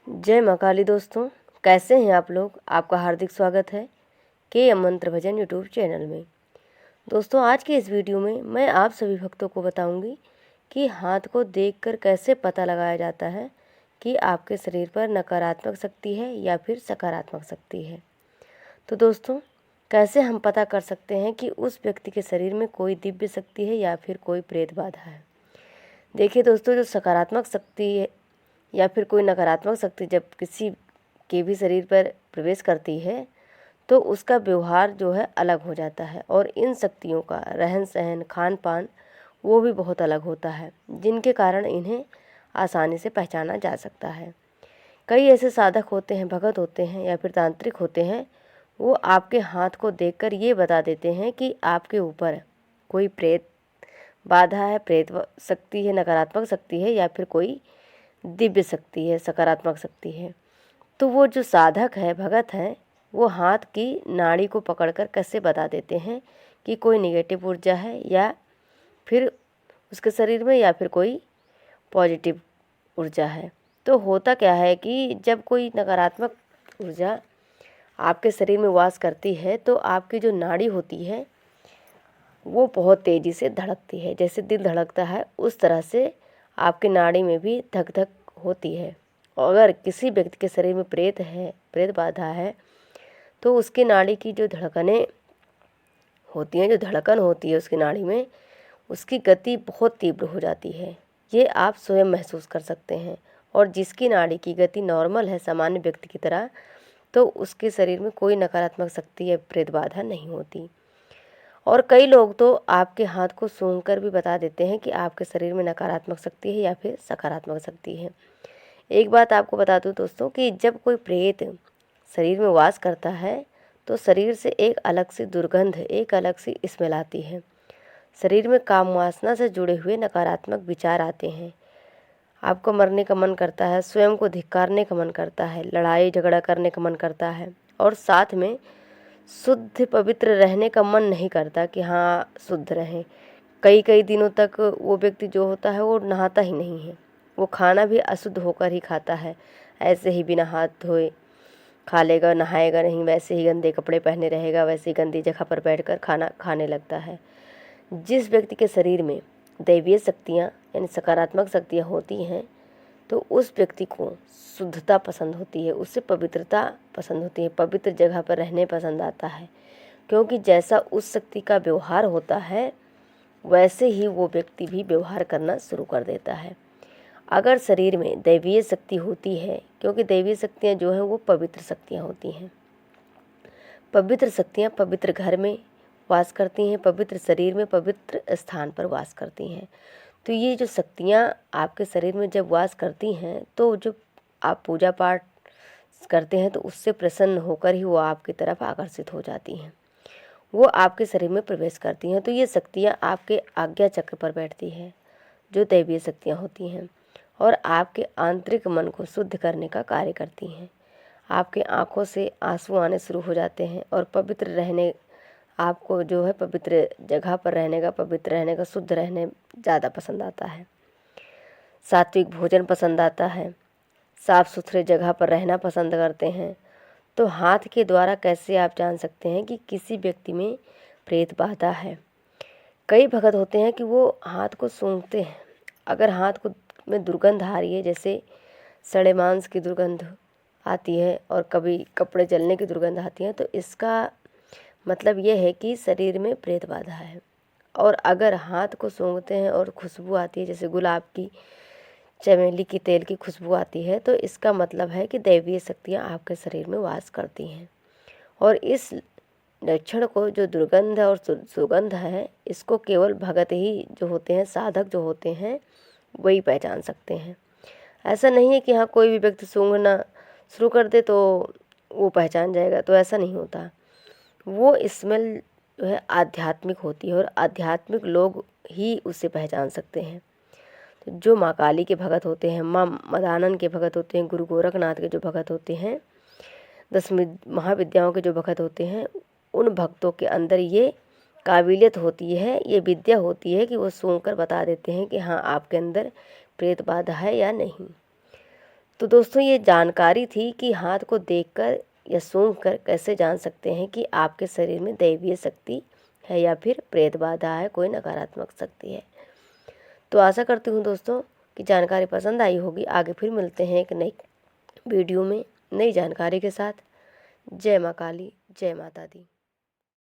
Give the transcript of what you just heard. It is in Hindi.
जय माँ काली दोस्तों, कैसे हैं आप लोग। आपका हार्दिक स्वागत है के एम मंत्र भजन यूट्यूब चैनल में। दोस्तों, आज के इस वीडियो में मैं आप सभी भक्तों को बताऊंगी कि हाथ को देखकर कैसे पता लगाया जाता है कि आपके शरीर पर नकारात्मक शक्ति है या फिर सकारात्मक शक्ति है। तो दोस्तों, कैसे हम पता कर सकते हैं कि उस व्यक्ति के शरीर में कोई दिव्य शक्ति है या फिर कोई प्रेत बाधा है। देखिए दोस्तों, जो सकारात्मक शक्ति है या फिर कोई नकारात्मक शक्ति जब किसी के भी शरीर पर प्रवेश करती है तो उसका व्यवहार जो है अलग हो जाता है और इन शक्तियों का रहन सहन, खान पान वो भी बहुत अलग होता है, जिनके कारण इन्हें आसानी से पहचाना जा सकता है। कई ऐसे साधक होते हैं, भगत होते हैं या फिर तांत्रिक होते हैं, वो आपके हाथ को देखकर ये बता देते हैं कि आपके ऊपर कोई प्रेत बाधा है, प्रेत शक्ति है, नकारात्मक शक्ति है या फिर कोई दिव्य शक्ति है, सकारात्मक शक्ति है। तो वो जो साधक है, भगत है, वो हाथ की नाड़ी को पकड़कर कैसे बता देते हैं कि कोई नेगेटिव ऊर्जा है या फिर उसके शरीर में या फिर कोई पॉजिटिव ऊर्जा है। तो होता क्या है कि जब कोई नकारात्मक ऊर्जा आपके शरीर में वास करती है तो आपकी जो नाड़ी होती है वो बहुत तेज़ी से धड़कती है। जैसे दिल धड़कता है उस तरह से आपकी नाड़ी में भी धक धक होती है। और अगर किसी व्यक्ति के शरीर में प्रेत है, प्रेत बाधा है, तो उसकी नाड़ी की जो धड़कनें होती हैं, जो धड़कन होती है उसकी नाड़ी में, उसकी गति बहुत तीव्र हो जाती है। ये आप स्वयं महसूस कर सकते हैं। और जिसकी नाड़ी की गति नॉर्मल है, सामान्य व्यक्ति की तरह, तो उसके शरीर में कोई नकारात्मक शक्ति या प्रेत बाधा नहीं होती। और कई लोग तो आपके हाथ को सूंघकर भी बता देते हैं कि आपके शरीर में नकारात्मक शक्ति है या फिर सकारात्मक शक्ति है। एक बात आपको बता दूं दोस्तों कि जब कोई प्रेत शरीर में वास करता है तो शरीर से एक अलग सी दुर्गंध, एक अलग सी स्मेल आती है। शरीर में काम वासना से जुड़े हुए नकारात्मक विचार आते हैं। आपको मरने का मन करता है, स्वयं को धिक्कारने का मन करता है, लड़ाई झगड़ा करने का मन करता है और साथ में शुद्ध पवित्र रहने का मन नहीं करता कि हाँ शुद्ध रहें। कई कई दिनों तक वो व्यक्ति जो होता है वो नहाता ही नहीं है, वो खाना भी अशुद्ध होकर ही खाता है। ऐसे ही बिना हाथ धोए खा लेगा, नहाएगा नहीं, वैसे ही गंदे कपड़े पहने रहेगा, वैसे ही गंदी जगह पर बैठकर खाना खाने लगता है। जिस व्यक्ति के शरीर में दैवीय शक्तियाँ यानी सकारात्मक शक्तियाँ होती हैं तो उस व्यक्ति को शुद्धता पसंद होती है, उससे पवित्रता पसंद होती है, पवित्र जगह पर रहने पसंद आता है। क्योंकि जैसा उस शक्ति का व्यवहार होता है वैसे ही वो व्यक्ति भी व्यवहार करना शुरू कर देता है। अगर शरीर में दैवीय शक्ति होती है, क्योंकि दैवीय शक्तियाँ जो हैं वो पवित्र शक्तियाँ होती हैं, पवित्र शक्तियाँ पवित्र घर में वास करती हैं, पवित्र शरीर में पवित्र स्थान पर वास करती हैं। तो ये जो शक्तियाँ आपके शरीर में जब वास करती हैं तो जो आप पूजा पाठ करते हैं तो उससे प्रसन्न होकर ही वो आपकी तरफ आकर्षित हो जाती हैं, वो आपके शरीर में प्रवेश करती हैं। तो ये शक्तियाँ आपके आज्ञा चक्र पर बैठती हैं, जो दैवीय शक्तियाँ होती हैं, और आपके आंतरिक मन को शुद्ध करने का कार्य करती हैं। आपके आँखों से आंसू आने शुरू हो जाते हैं और पवित्र रहने, आपको जो है पवित्र जगह पर रहने का, पवित्र रहने का, शुद्ध रहने ज़्यादा पसंद आता है। सात्विक भोजन पसंद आता है, साफ़ सुथरे जगह पर रहना पसंद करते हैं। तो हाथ के द्वारा कैसे आप जान सकते हैं कि किसी व्यक्ति में प्रेत बाधा है। कई भगत होते हैं कि वो हाथ को सूंघते हैं, अगर हाथ को में दुर्गंध आ रही है, जैसे सड़े मांस की दुर्गंध आती है और कभी कपड़े जलने की दुर्गंध आती है, तो इसका मतलब ये है कि शरीर में प्रेत बाधा है। और अगर हाथ को सूंघते हैं और खुशबू आती है, जैसे गुलाब की, चमेली की तेल की खुशबू आती है, तो इसका मतलब है कि दैवीय शक्तियाँ आपके शरीर में वास करती हैं। और इस लक्षण को, जो दुर्गंध और सुगंध है, इसको केवल भगत ही जो होते हैं, साधक जो होते हैं, वही पहचान सकते हैं। ऐसा नहीं है कि हाँ कोई भी व्यक्ति सूंघना शुरू कर दे तो वो पहचान जाएगा, तो ऐसा नहीं होता। वो स्मेल जो है आध्यात्मिक होती है और आध्यात्मिक लोग ही उसे पहचान सकते हैं। तो जो माँ काली के भगत होते हैं, माँ मदानंद के भगत होते हैं, गुरु गोरखनाथ के जो भगत होते हैं, 10 महाविद्याओं के जो भगत होते हैं, उन भक्तों के अंदर ये काबिलियत होती है, ये विद्या होती है कि वो सूंघकर बता देते हैं कि हाँ आपके अंदर प्रेत बाधा है या नहीं। तो दोस्तों ये जानकारी थी कि हाथ को देखकर या सूंघकर कैसे जान सकते हैं कि आपके शरीर में दैवीय शक्ति है या फिर प्रेत बाधा है, कोई नकारात्मक शक्ति है। तो आशा करती हूँ दोस्तों कि जानकारी पसंद आई होगी। आगे फिर मिलते हैं एक नई वीडियो में नई जानकारी के साथ। जय माँ काली, जय माता दी।